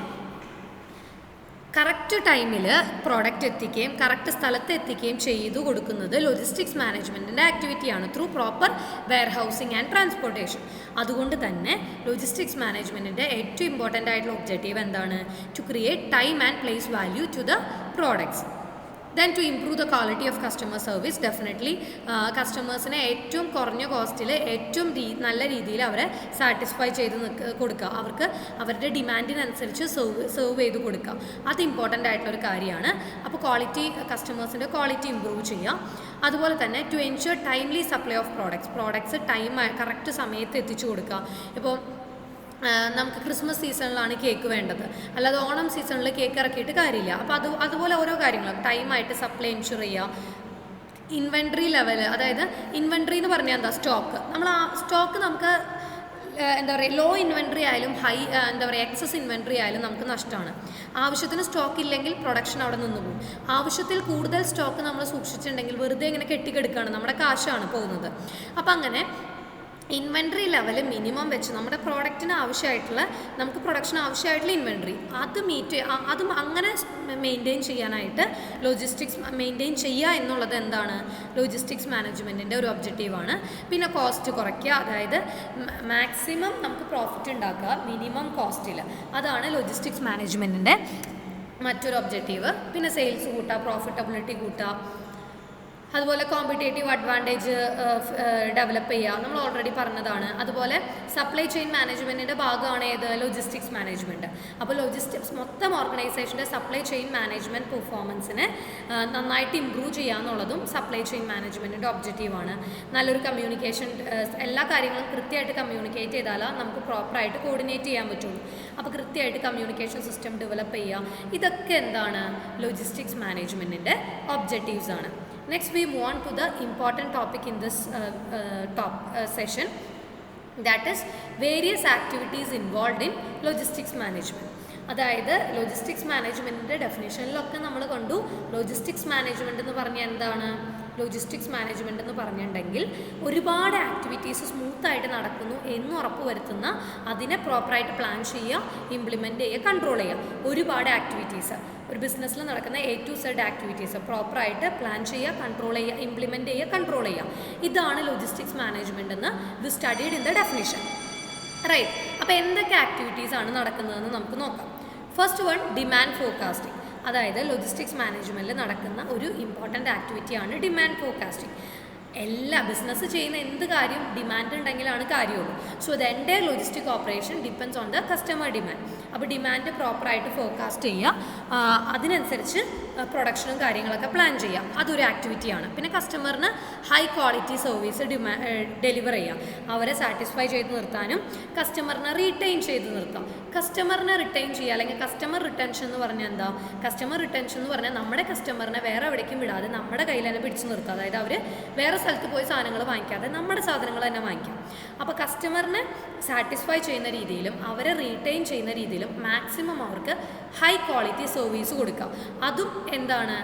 കറക്റ്റ് ടൈമിൽ പ്രോഡക്റ്റ് എത്തിക്കുകയും കറക്റ്റ് സ്ഥലത്ത് എത്തിക്കുകയും ചെയ്തു കൊടുക്കുന്നത് ലോജിസ്റ്റിക്സ് മാനേജ്മെൻറ്റിൻ്റെ ആക്ടിവിറ്റിയാണ് through proper warehousing and transportation. അതുകൊണ്ട് തന്നെ ലോജിസ്റ്റിക്സ് മാനേജ്മെൻറ്റിൻ്റെ ഏറ്റവും ഇമ്പോർട്ടൻ്റ് ആയിട്ടുള്ള ഒബ്ജക്റ്റീവ് എന്താണ്? To create time and place value to the products. Then to improve the quality of customer service, definitely കസ്റ്റമേഴ്സിനെ ഏറ്റവും കുറഞ്ഞ കോസ്റ്റിൽ ഏറ്റവും നല്ല രീതിയിൽ അവരെ സാറ്റിസ്ഫൈ ചെയ്ത് കൊടുക്കുക, അവർക്ക് അവരുടെ ഡിമാൻഡിനനുസരിച്ച് സെർവ് ചെയ്ത് കൊടുക്കുക. അത് ഇമ്പോർട്ടൻ്റ് ആയിട്ടുള്ളൊരു കാര്യമാണ്. അപ്പോൾ കസ്റ്റമേഴ്സിൻ്റെ ക്വാളിറ്റി ഇമ്പ്രൂവ് ചെയ്യുക. അതുപോലെ തന്നെ to ensure timely supply of products correct സമയത്ത് എത്തിച്ചു കൊടുക്കുക. ഇപ്പോൾ നമുക്ക് ക്രിസ്മസ് സീസണിലാണ് കേക്ക് വേണ്ടത്, അല്ലാതെ ഓണം സീസണിൽ കേക്ക് ഇറക്കിയിട്ട് കാര്യമില്ല. അപ്പോൾ അതുപോലെ ഓരോ കാര്യങ്ങളും ടൈമായിട്ട് സപ്ലൈ എൻഷുർ ചെയ്യുക. ഇൻവെൻട്രി ലെവൽ, അതായത് ഇൻവെൻട്രി എന്ന് പറഞ്ഞാൽ എന്താ? സ്റ്റോക്ക്. നമ്മൾ ആ സ്റ്റോക്ക് നമുക്ക് എന്താ പറയുക, ലോ ഇൻവെൻട്രി ആയാലും എക്സസ് ഇൻവെൻട്രി ആയാലും നമുക്ക് നഷ്ടമാണ്. ആവശ്യത്തിന് സ്റ്റോക്ക് ഇല്ലെങ്കിൽ പ്രൊഡക്ഷൻ അവിടെ നിന്ന് പോകും. ആവശ്യത്തിൽ കൂടുതൽ സ്റ്റോക്ക് നമ്മൾ സൂക്ഷിച്ചിട്ടുണ്ടെങ്കിൽ വെറുതെ ഇങ്ങനെ കെട്ടിക്കെടുക്കുകയാണ്, നമ്മുടെ കാശാണ് പോകുന്നത്. അപ്പം അങ്ങനെ ഇൻവെൻട്രി ലെവൽ മിനിമം വെച്ച് നമ്മുടെ പ്രോഡക്റ്റിന് ആവശ്യമായിട്ടുള്ള, നമുക്ക് പ്രൊഡക്ഷൻ ആവശ്യമായിട്ടുള്ള ഇൻവെൻട്രി അതും അങ്ങനെ മെയിൻറ്റെയിൻ ചെയ്യാനായിട്ട് മെയിൻറ്റെയിൻ ചെയ്യുക എന്നുള്ളത് എന്താണ്? ലോജിസ്റ്റിക്സ് മാനേജ്മെൻറ്റിൻ്റെ ഒരു ഒബ്ജക്റ്റീവാണ്. പിന്നെ കോസ്റ്റ് കുറയ്ക്കുക, അതായത് മാക്സിമം നമുക്ക് പ്രോഫിറ്റ് ഉണ്ടാക്കുക മിനിമം കോസ്റ്റിൽ. അതാണ് ലോജിസ്റ്റിക്സ് മാനേജ്മെൻറ്റിൻ്റെ മറ്റൊരു ഒബ്ജക്റ്റീവ്. പിന്നെ സെയിൽസ് കൂട്ടുക, പ്രോഫിറ്റബിലിറ്റി കൂട്ടുക, അതുപോലെ കോമ്പറ്റേറ്റീവ് അഡ്വാൻറ്റേജ് ഡെവലപ്പ് ചെയ്യുക, നമ്മൾ ഓൾറെഡി പറഞ്ഞതാണ്. അതുപോലെ സപ്ലൈ ചെയിൻ മാനേജ്മെൻറ്റിൻ്റെ ഭാഗമാണ് ഏത്? Logistics management. അപ്പോൾ മൊത്തം ഓർഗനൈസേഷൻ്റെ സപ്ലൈ ചെയിൻ മാനേജ്മെൻറ്റ് പെർഫോമൻസിനെ നന്നായിട്ട് ഇമ്പ്രൂവ് ചെയ്യുക എന്നുള്ളതും സപ്ലൈ ചെയിൻ മാനേജ്മെൻറ്റിൻ്റെ ഒബ്ജക്റ്റീവാണ്. നല്ലൊരു കമ്മ്യൂണിക്കേഷൻ, എല്ലാ കാര്യങ്ങളും കൃത്യമായിട്ട് കമ്മ്യൂണിക്കേറ്റ് ചെയ്താലാണ് നമുക്ക് പ്രോപ്പറായിട്ട് കോർഡിനേറ്റ് ചെയ്യാൻ പറ്റുള്ളൂ. അപ്പോൾ കൃത്യമായിട്ട് കമ്മ്യൂണിക്കേഷൻ സിസ്റ്റം ഡെവലപ്പ് ചെയ്യുക, ഇതൊക്കെ എന്താണ്? ലോജിസ്റ്റിക്സ് മാനേജ്മെൻറ്റിൻ്റെ ഒബ്ജക്റ്റീവ്സ് ആണ്. Next we move on to the important topic in this session, that is various activities involved in logistics management. അതായത് ലോജിസ്റ്റിക്സ് മാനേജ്മെൻറ്റിൻ്റെ ഡെഫിനേഷനിലൊക്കെ നമ്മൾ കണ്ടു. ലോജിസ്റ്റിക്സ് മാനേജ്മെൻറ്റ് എന്ന് പറഞ്ഞാൽ എന്താണ്? ലോജിസ്റ്റിക്സ് മാനേജ്മെൻറ്റ് എന്ന് പറഞ്ഞിട്ടുണ്ടെങ്കിൽ ഒരുപാട് ആക്ടിവിറ്റീസ് സ്മൂത്തായിട്ട് നടക്കുന്നു എന്ന് ഉറപ്പുവരുത്തുന്ന, അതിനെ പ്രോപ്പറായിട്ട് പ്ലാൻ ചെയ്യുക, ഇംപ്ലിമെൻറ്റ് ചെയ്യുക, കൺട്രോൾ ചെയ്യുക. ഒരുപാട് ആക്ടിവിറ്റീസ്, ഒരു ബിസിനസ്സിൽ നടക്കുന്ന A to Z ആക്ടിവിറ്റീസ് പ്രോപ്പറായിട്ട് പ്ലാൻ ചെയ്യുക, കൺട്രോൾ ചെയ്യുക, ഇംപ്ലിമെൻറ്റ് ചെയ്യുക, കൺട്രോൾ ചെയ്യുക. ഇതാണ് ലോജിസ്റ്റിക്സ് മാനേജ്മെൻറ്റ് എന്ന് we studied in the definition, right? അപ്പോൾ എന്തൊക്കെ ആക്ടിവിറ്റീസാണ് നടക്കുന്നതെന്ന് നമുക്ക് നോക്കാം. First one, demand forecasting. അതായത് ലോജിസ്റ്റിക്സ് മാനേജ്മെൻറ്റിൽ നടക്കുന്ന ഒരു ഇമ്പോർട്ടൻ്റ് ആക്ടിവിറ്റിയാണ് ഡിമാൻഡ് ഫോർകാസ്റ്റിംഗ്. എല്ലാ ബിസിനസ് ചെയ്യുന്ന എന്ത് കാര്യം ഡിമാൻഡ് ഉണ്ടെങ്കിലാണ് കാര്യമുള്ളൂ. So the entire logistic operation depends on the customer demand. അപ്പോൾ ഡിമാൻഡ് പ്രോപ്പറായിട്ട് ഫോർകാസ്റ്റ് ചെയ്യുക, അതിനനുസരിച്ച് പ്രൊഡക്ഷനും കാര്യങ്ങളൊക്കെ പ്ലാൻ ചെയ്യുക. അതൊരു ആക്ടിവിറ്റിയാണ്. പിന്നെ കസ്റ്റമറിന് ഹൈ ക്വാളിറ്റി സർവീസ് ഡെലിവർ ചെയ്യുക, അവരെ സാറ്റിസ്ഫൈ ചെയ്ത് നിർത്താനും കസ്റ്റമറിനെ റീറ്റെയിൻ ചെയ്ത് നിർത്താം. കസ്റ്റമറിനെ റിട്ടൈൻ ചെയ്യുക അല്ലെങ്കിൽ കസ്റ്റമർ റിട്ടൻഷൻ എന്ന് പറഞ്ഞാൽ എന്താ? കസ്റ്റമർ റിട്ടൻഷൻ എന്ന് പറഞ്ഞാൽ നമ്മുടെ കസ്റ്റമറിനെ വേറെ എവിടേക്കും വിടാതെ നമ്മുടെ കയ്യിൽ തന്നെ പിടിച്ചു നിർത്തുക. അതായത് അവർ വേറെ സ്ഥലത്ത് പോയി സാധനങ്ങൾ വാങ്ങിക്കാതെ നമ്മുടെ സാധനങ്ങൾ തന്നെ വാങ്ങിക്കാം. അപ്പോൾ കസ്റ്റമറിനെ സാറ്റിസ്ഫൈ ചെയ്യുന്ന രീതിയിലും അവരെ റീറ്റെയിൻ ചെയ്യുന്ന രീതിയിലും മാക്സിമം അവർക്ക് ഹൈ ക്വാളിറ്റി സർവീസ് കൊടുക്കുക. അതും എന്താണ്?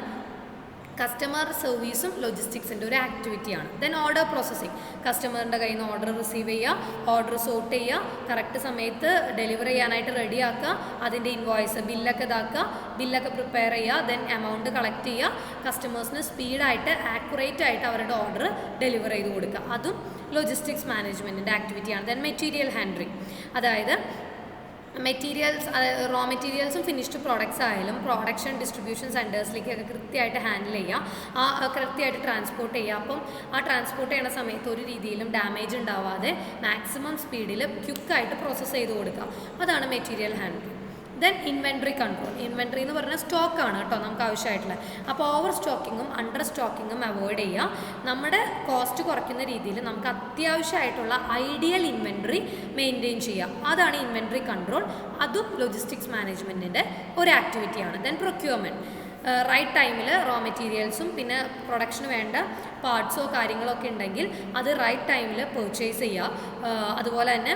കസ്റ്റമർ സർവീസും ലോജിസ്റ്റിക്സിൻ്റെ ഒരു ആക്ടിവിറ്റിയാണ്. ദെൻ ഓർഡർ പ്രോസസ്സിങ്, കസ്റ്റമറിൻ്റെ കയ്യിൽ നിന്ന് ഓർഡർ റിസീവ് ചെയ്യുക, ഓർഡർ സോർട്ട് ചെയ്യുക, കറക്റ്റ് സമയത്ത് ഡെലിവറി ചെയ്യാനായിട്ട് റെഡിയാക്കുക, അതിൻ്റെ ഇൻവോയ്സ് ബില്ലൊക്കെ ഇതാക്കുക, ബില്ലൊക്കെ പ്രിപ്പയർ ചെയ്യുക, ദെൻ എമൗണ്ട് കളക്ട് ചെയ്യുക, കസ്റ്റമേഴ്സിന് സ്പീഡായിട്ട് ആക്യുറേറ്റ് ആയിട്ട് അവരുടെ ഓർഡർ ഡെലിവർ ചെയ്ത് കൊടുക്കുക. അതും ലോജിസ്റ്റിക്സ് മാനേജ്മെൻറ്റിൻ്റെ ആക്ടിവിറ്റിയാണ്. ദെൻ മെറ്റീരിയൽ ഹാൻഡ്ലിംഗ്, അതായത് മെറ്റീരിയൽസ്, റോ മെറ്റീരിയൽസും ഫിനിഷ്ഡ് പ്രോഡക്ട്സ് ആയാലും പ്രൊഡക്ഷൻ ഡിസ്ട്രിബ്യൂഷൻ സെൻറ്റേഴ്സിലേക്കൊക്കെ കൃത്യമായിട്ട് ഹാൻഡിൽ ചെയ്യുക, കൃത്യമായിട്ട് ട്രാൻസ്പോർട്ട് ചെയ്യുക. അപ്പം ആ ട്രാൻസ്പോർട്ട് ചെയ്യുന്ന സമയത്ത് ഒരു രീതിയിലും ഡാമേജ് ഉണ്ടാവാതെ മാക്സിമം സ്പീഡിൽ ക്വിക്കായിട്ട് പ്രോസസ്സ് ചെയ്ത് കൊടുക്കുക. അതാണ് material handling. Then inventory control, inventory എന്ന് പറഞ്ഞാൽ സ്റ്റോക്കാണ് കേട്ടോ നമുക്ക് ആവശ്യമായിട്ടുള്ളത്. അപ്പോൾ ഓവർ സ്റ്റോക്കിങ്ങും അണ്ടർ സ്റ്റോക്കിങ്ങും അവോയ്ഡ് ചെയ്യുക. നമ്മുടെ കോസ്റ്റ് കുറയ്ക്കുന്ന രീതിയിൽ നമുക്ക് അത്യാവശ്യമായിട്ടുള്ള ഐഡിയൽ ഇൻവെൻട്രി മെയിൻറ്റെയിൻ ചെയ്യുക. അതാണ് ഇൻവെൻട്രി കൺട്രോൾ. അതും ലോജിസ്റ്റിക്സ് മാനേജ്മെൻറ്റിൻ്റെ ഒരു ആക്ടിവിറ്റിയാണ്. ദെൻ പ്രൊക്യൂർമെൻറ്റ്, റൈറ്റ് ടൈമിൽ റോ മെറ്റീരിയൽസും പിന്നെ പ്രൊഡക്ഷന് വേണ്ട പാർട്സോ കാര്യങ്ങളോ ഒക്കെ ഉണ്ടെങ്കിൽ അത് റൈറ്റ് ടൈമിൽ പർച്ചേസ് ചെയ്യുക. അതുപോലെ തന്നെ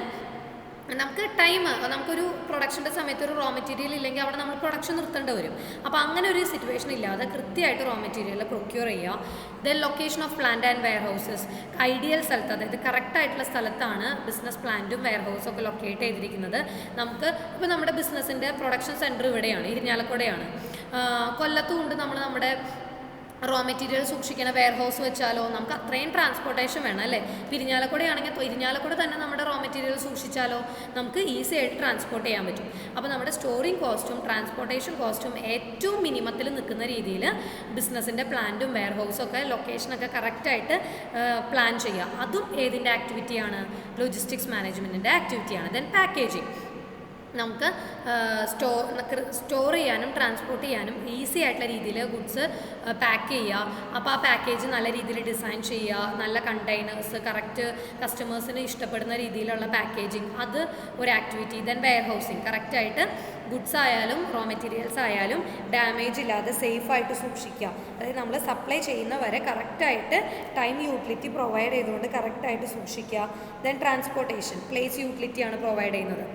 നമുക്ക് നമുക്കൊരു പ്രൊഡക്ഷൻ്റെ സമയത്ത് ഒരു റോ മെറ്റീരിയൽ ഇല്ലെങ്കിൽ അവിടെ നമ്മൾ പ്രൊഡക്ഷൻ നിർത്തേണ്ടി വരും. അപ്പോൾ അങ്ങനെ ഒരു സിറ്റുവേഷൻ ഇല്ലാതെ കൃത്യമായിട്ട് റോ മെറ്റീരിയൽ പ്രൊക്യൂർ ചെയ്യുക. Then location of plant and warehouses, ideal സ്ഥലത്ത്, അതായത് കറക്റ്റായിട്ടുള്ള സ്ഥലത്താണ് ബിസിനസ് പ്ലാന്റും വെയർ ഹൗസും ഒക്കെ ലൊക്കേറ്റ് ചെയ്തിരിക്കുന്നത്. നമുക്ക് ഇപ്പോൾ നമ്മുടെ ബിസിനസ്സിൻ്റെ പ്രൊഡക്ഷൻ സെൻറ്റർ ഇവിടെയാണ്, ഇരിഞ്ഞാലക്കുടയാണ്. കൊല്ലത്തും ഉണ്ട് നമ്മുടെ റോ മെറ്റീരിയൽ സൂക്ഷിക്കുന്ന വെയർ ഹൗസ് വെച്ചാലോ നമുക്ക് അത്രയും ട്രാൻസ്പോർട്ടേഷൻ വേണം അല്ലേ. ഇരിഞ്ഞാലക്കുടയാണെങ്കിൽ ഇരിഞ്ഞാലക്കുട തന്നെ നമ്മുടെ റോ മെറ്റീരിയൽ സൂക്ഷിച്ചാലോ നമുക്ക് ഈസി ആയിട്ട് ട്രാൻസ്പോർട്ട് ചെയ്യാൻ പറ്റും. അപ്പോൾ നമ്മുടെ സ്റ്റോറിങ് കോസ്റ്റും ട്രാൻസ്പോർട്ടേഷൻ കോസ്റ്റും ഏറ്റവും മിനിമത്തിൽ നിൽക്കുന്ന രീതിയിൽ ബിസിനസ്സിൻ്റെ പ്ലാന്റും വെയർ ഹൗസും ഒക്കെ ലൊക്കേഷനൊക്കെ കറക്റ്റായിട്ട് പ്ലാൻ ചെയ്യുക. അതും ഏതിൻ്റെ ആക്ടിവിറ്റിയാണ്? ലോജിസ്റ്റിക്സ് മാനേജ്മെൻറ്റിൻ്റെ ആക്ടിവിറ്റിയാണ്. ദെൻ പാക്കേജിങ്, നമുക്ക് സ്റ്റോർ ചെയ്യാനും ട്രാൻസ്പോർട്ട് ചെയ്യാനും ഈസി ആയിട്ടുള്ള രീതിയിൽ ഗുഡ്സ് പാക്ക് ചെയ്യുക. അപ്പോൾ ആ പാക്കേജ് നല്ല രീതിയിൽ ഡിസൈൻ ചെയ്യുക, നല്ല കണ്ടെയ്നേഴ്സ്, കറക്റ്റ് കസ്റ്റമേഴ്സിന് ഇഷ്ടപ്പെടുന്ന രീതിയിലുള്ള പാക്കേജിങ്, അത് ഒരു ആക്ടിവിറ്റി. ദെൻ വെയർ ഹൗസിങ്, കറക്റ്റായിട്ട് ഗുഡ്സ് ആയാലും റോ മെറ്റീരിയൽസ് ആയാലും ഡാമേജ് ഇല്ലാതെ സേഫായിട്ട് സൂക്ഷിക്കുക. അതായത് നമ്മൾ സപ്ലൈ ചെയ്യുന്നവരെ കറക്റ്റായിട്ട് ടൈം യൂട്ടിലിറ്റി പ്രൊവൈഡ് ചെയ്തുകൊണ്ട് കറക്റ്റായിട്ട് സൂക്ഷിക്കുക. ദെൻ ട്രാൻസ്പോർട്ടേഷൻ, പ്ലേസ് യൂട്ടിലിറ്റിയാണ് പ്രൊവൈഡ് ചെയ്യുന്നത്.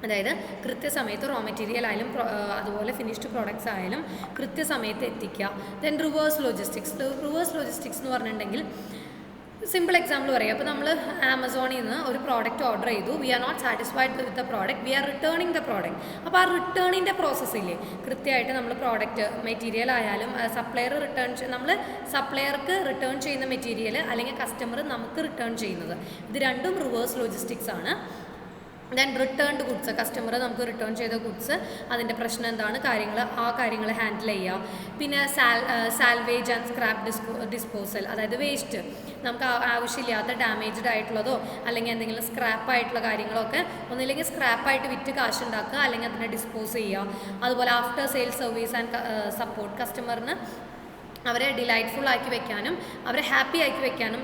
അതായത് കൃത്യസമയത്ത് റോ മെറ്റീരിയൽ ആയാലും അതുപോലെ ഫിനിഷ്ഡ് പ്രോഡക്ട്സ് ആയാലും കൃത്യസമയത്ത് എത്തിക്കുക. ദെൻ റിവേഴ്സ് ലോജിസ്റ്റിക്സ് എന്ന് പറഞ്ഞിട്ടുണ്ടെങ്കിൽ സിമ്പിൾ എക്സാമ്പിൾ പറയാം. അപ്പോൾ നമ്മൾ ആമസോണിൽ നിന്ന് ഒരു പ്രോഡക്റ്റ് ഓർഡർ ചെയ്തു, we are not satisfied with the product, we are returning the product. അപ്പോൾ ആ റിട്ടേണിൻ്റെ പ്രോസസ്സില്ലേ കൃത്യമായിട്ട് നമ്മൾ പ്രോഡക്റ്റ് മെറ്റീരിയൽ ആയാലും സപ്ലയർക്ക് റിട്ടേൺ ചെയ്യുന്ന മെറ്റീരിയൽ അല്ലെങ്കിൽ കസ്റ്റമർ നമുക്ക് റിട്ടേൺ ചെയ്യുന്നത്, ഇത് രണ്ടും റിവേഴ്സ് ലോജിസ്റ്റിക്സ് ആണ്. ദെൻ റിട്ടേൺഡ് ഗുഡ്സ്, കസ്റ്റമർ നമുക്ക് റിട്ടേൺ ചെയ്ത ഗുഡ്സ് അതിൻ്റെ പ്രശ്നം എന്താണ്, ആ കാര്യങ്ങൾ ഹാൻഡിൽ ചെയ്യുക. പിന്നെ സാൽവേജ് ആൻഡ് സ്ക്രാപ്പ് ഡിസ്പോസൽ, അതായത് വേസ്റ്റ്, നമുക്ക് ആവശ്യമില്ലാത്ത ഡാമേജ്ഡ് ആയിട്ടുള്ളതോ അല്ലെങ്കിൽ എന്തെങ്കിലും സ്ക്രാപ്പായിട്ടുള്ള കാര്യങ്ങളൊക്കെ ഒന്നില്ലെങ്കിൽ സ്ക്രാപ്പായിട്ട് വിറ്റ് കാശ് ഉണ്ടാക്കുക അല്ലെങ്കിൽ അതിനെ ഡിസ്പോസ് ചെയ്യുക. അതുപോലെ after sale service and support, കസ്റ്റമറിന് അവരെ ഡിലൈറ്റ്ഫുൾ ആക്കി വെക്കാനും അവരെ ഹാപ്പി ആക്കി വെക്കാനും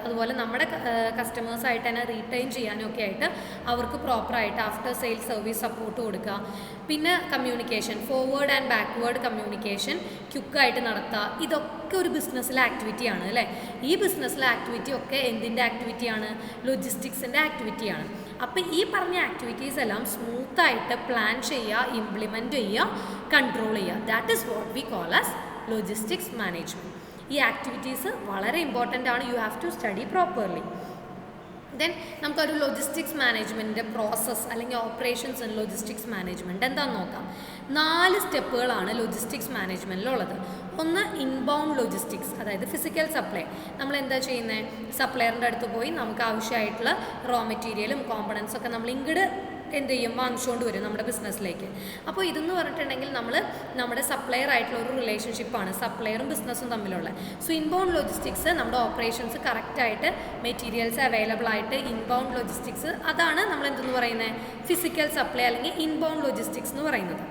അതുപോലെ നമ്മുടെ കസ്റ്റമേഴ്സായിട്ട് തന്നെ റീറ്റെയിൻ ചെയ്യാനും ഒക്കെ ആയിട്ട് അവർക്ക് പ്രോപ്പറായിട്ട് ആഫ്റ്റർ സെയിൽ സർവീസ് സപ്പോർട്ട് കൊടുക്കുക. പിന്നെ communication, forward and backward communication ക്വിക്കായിട്ട് നടത്തുക. ഇതൊക്കെ ഒരു ബിസിനസ്സിലെ ആക്ടിവിറ്റിയാണ് അല്ലേ. ഈ ബിസിനസ്സിലെ ആക്ടിവിറ്റി ഒക്കെ എന്തിൻ്റെ ആക്ടിവിറ്റിയാണ്? ലോജിസ്റ്റിക്സിൻ്റെ ആക്ടിവിറ്റിയാണ്. അപ്പോൾ ഈ പറഞ്ഞ ആക്ടിവിറ്റീസ് എല്ലാം സ്മൂത്തായിട്ട് പ്ലാൻ ചെയ്യുക, ഇംപ്ലിമെൻറ്റ് ചെയ്യുക, കൺട്രോൾ ചെയ്യുക. That is what we call as logistics management. ഈ ആക്ടിവിറ്റീസ് വളരെ ഇമ്പോർട്ടൻ്റ് ആണ്. You have to study properly. Then നമുക്കൊരു ലോജിസ്റ്റിക്സ് മാനേജ്മെൻറ്റിൻ്റെ പ്രോസസ്സ് അല്ലെങ്കിൽ ഓപ്പറേഷൻസ് ആൻഡ് ലോജിസ്റ്റിക്സ് മാനേജ്മെൻറ്റ് എന്താണെന്ന് നോക്കാം. 4 സ്റ്റെപ്പുകളാണ് ലോജിസ്റ്റിക്സ് മാനേജ്മെൻറ്റിലുള്ളത്. ഒന്ന് ഇൻബൗണ്ട് ലോജിസ്റ്റിക്സ്, അതായത് ഫിസിക്കൽ സപ്ലൈ. നമ്മൾ എന്താ ചെയ്യുന്നത്? സപ്ലയറിൻ്റെ അടുത്ത് പോയി നമുക്ക് ആവശ്യമായിട്ടുള്ള റോ മെറ്റീരിയലും കോമ്പണൻസൊക്കെ നമ്മൾ ഇങ്ങോട്ട് എന്ത് ചെയ്യും, വാങ്ങിച്ചുകൊണ്ട് വരും നമ്മുടെ ബിസിനസ്സിലേക്ക്. അപ്പോൾ ഇതെന്ന് പറഞ്ഞിട്ടുണ്ടെങ്കിൽ നമ്മുടെ സപ്ലയർ ആയിട്ടുള്ള ഒരു റിലേഷൻഷിപ്പാണ്, സപ്ലയറും ബിസിനസ്സും തമ്മിലുള്ള. സോ ഇൻബൗണ്ട് ലോജിസ്റ്റിക്സ് നമ്മുടെ ഓപ്പറേഷൻസ് കറക്റ്റായിട്ട് മെറ്റീരിയൽസ് അവൈലബിൾ ആയിട്ട് ഇൻബൗണ്ട് ലോജിസ്റ്റിക്സ്, അതാണ് നമ്മൾ എന്തെന്ന് പറയുന്നത്, ഫിസിക്കൽ സപ്ലൈ അല്ലെങ്കിൽ ഇൻബൗണ്ട് ലോജിസ്റ്റിക്സ് എന്ന് പറയുന്നത്.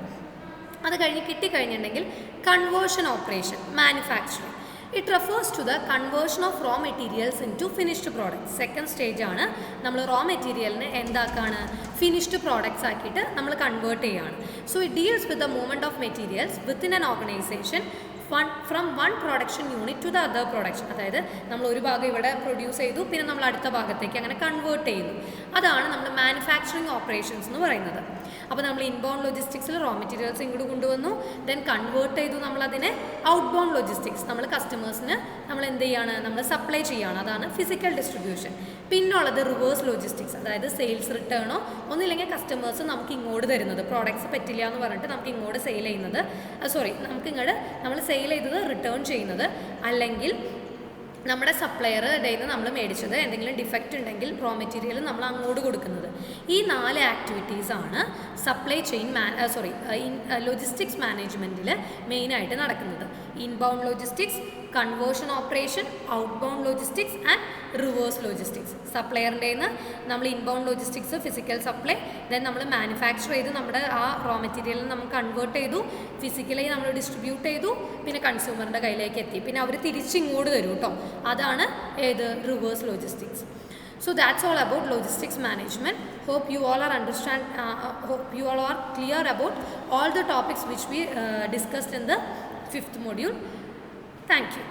അത് കഴിഞ്ഞ് കിട്ടിക്കഴിഞ്ഞിട്ടുണ്ടെങ്കിൽ conversion operation, manufacturing. It refers to the conversion of raw materials into finished products. Second stage ആണ് നമ്മൾ റോ മെറ്റീരിയലിനെ എന്താക്കാണ്, ഫിനിഷ്ഡ് പ്രോഡക്ട്സ് ആക്കിയിട്ട് നമ്മൾ കൺവേർട്ട് ചെയ്യുകയാണ്. So it deals with the movement of materials within an organisation from one production unit two the other production. അതായത് നമ്മൾ ഒരു ഭാഗം ഇവിടെ പ്രൊഡ്യൂസ് ചെയ്തു, പിന്നെ നമ്മൾ അടുത്ത ഭാഗത്തേക്ക് അങ്ങനെ കൺവേർട്ട് ചെയ്യുന്നു. അതാണ് നമ്മൾ മാനുഫാക്ചറിങ് ഓപ്പറേഷൻസ് എന്ന് പറയുന്നത്. അപ്പോൾ നമ്മൾ ഇൻബൗണ്ട് ലോജിസ്റ്റിക്സിൽ റോ മെറ്റീരിയൽസ് ഇങ്ങോട്ട് കൊണ്ടുവന്നു, ദെൻ കൺവേർട്ട് ചെയ്തു നമ്മളതിനെ ഔട്ട് ബൗണ്ട് ലോജിസ്റ്റിക്സ്, നമ്മൾ കസ്റ്റമേഴ്സിന് നമ്മൾ എന്ത് ചെയ്യാണ്, നമ്മൾ സപ്ലൈ ചെയ്യുകയാണ്. അതാണ് ഫിസിക്കൽ ഡിസ്ട്രിബ്യൂഷൻ. പിന്നുള്ളത് റിവേഴ്സ് ലോജിസ്റ്റിക്സ്, അതായത് സെയിൽസ് റിട്ടേണോ ഒന്നില്ലെങ്കിൽ കസ്റ്റമേഴ്സ് നമുക്ക് ഇങ്ങോട്ട് തരുന്നത്, പ്രോഡക്ട്സ് പറ്റില്ല എന്ന് പറഞ്ഞിട്ട് നമുക്ക് ഇങ്ങോട്ട് സെയിൽ ചെയ്യുന്നത്, നമുക്ക് ഇങ്ങോട്ട് നമ്മൾ സെയിൽ ചെയ്തത് റിട്ടേൺ ചെയ്യുന്നത്, അല്ലെങ്കിൽ നമ്മുടെ സപ്ലയറുടെ നിന്ന് നമ്മൾ മേടിച്ചത് എന്തെങ്കിലും ഡിഫക്റ്റ് ഉണ്ടെങ്കിൽ റോ മെറ്റീരിയൽ നമ്മൾ അങ്ങോട്ട് കൊടുക്കുന്നത്. ഈ 4 ആക്ടിവിറ്റീസാണ് സപ്ലൈ ചെയിൻ ലോജിസ്റ്റിക്സ് മാനേജ്മെൻറ്റിൽ മെയിനായിട്ട് നടക്കുന്നത്. Inbound logistics, conversion operation, outbound logistics and reverse logistics. സപ്ലയറിൻ്റെ നിന്ന് നമ്മൾ inbound logistics, physical supply, then നമ്മൾ മാനുഫാക്ചർ ചെയ്ത് നമ്മുടെ ആ റോ മെറ്റീരിയലിൽ നമ്മൾ കൺവേർട്ട് ചെയ്തു, ഫിസിക്കലി നമ്മൾ ഡിസ്ട്രിബ്യൂട്ട് ചെയ്തു, പിന്നെ കൺസ്യൂമറിൻ്റെ കയ്യിലേക്ക് എത്തി, പിന്നെ അവർ തിരിച്ചിങ്ങോട്ട് തരും കേട്ടോ. അതാണ് ഏത്, reverse logistics. So that's all about logistics management. Hope you all are clear about all the topics which we discussed in the 5th module. Thank you.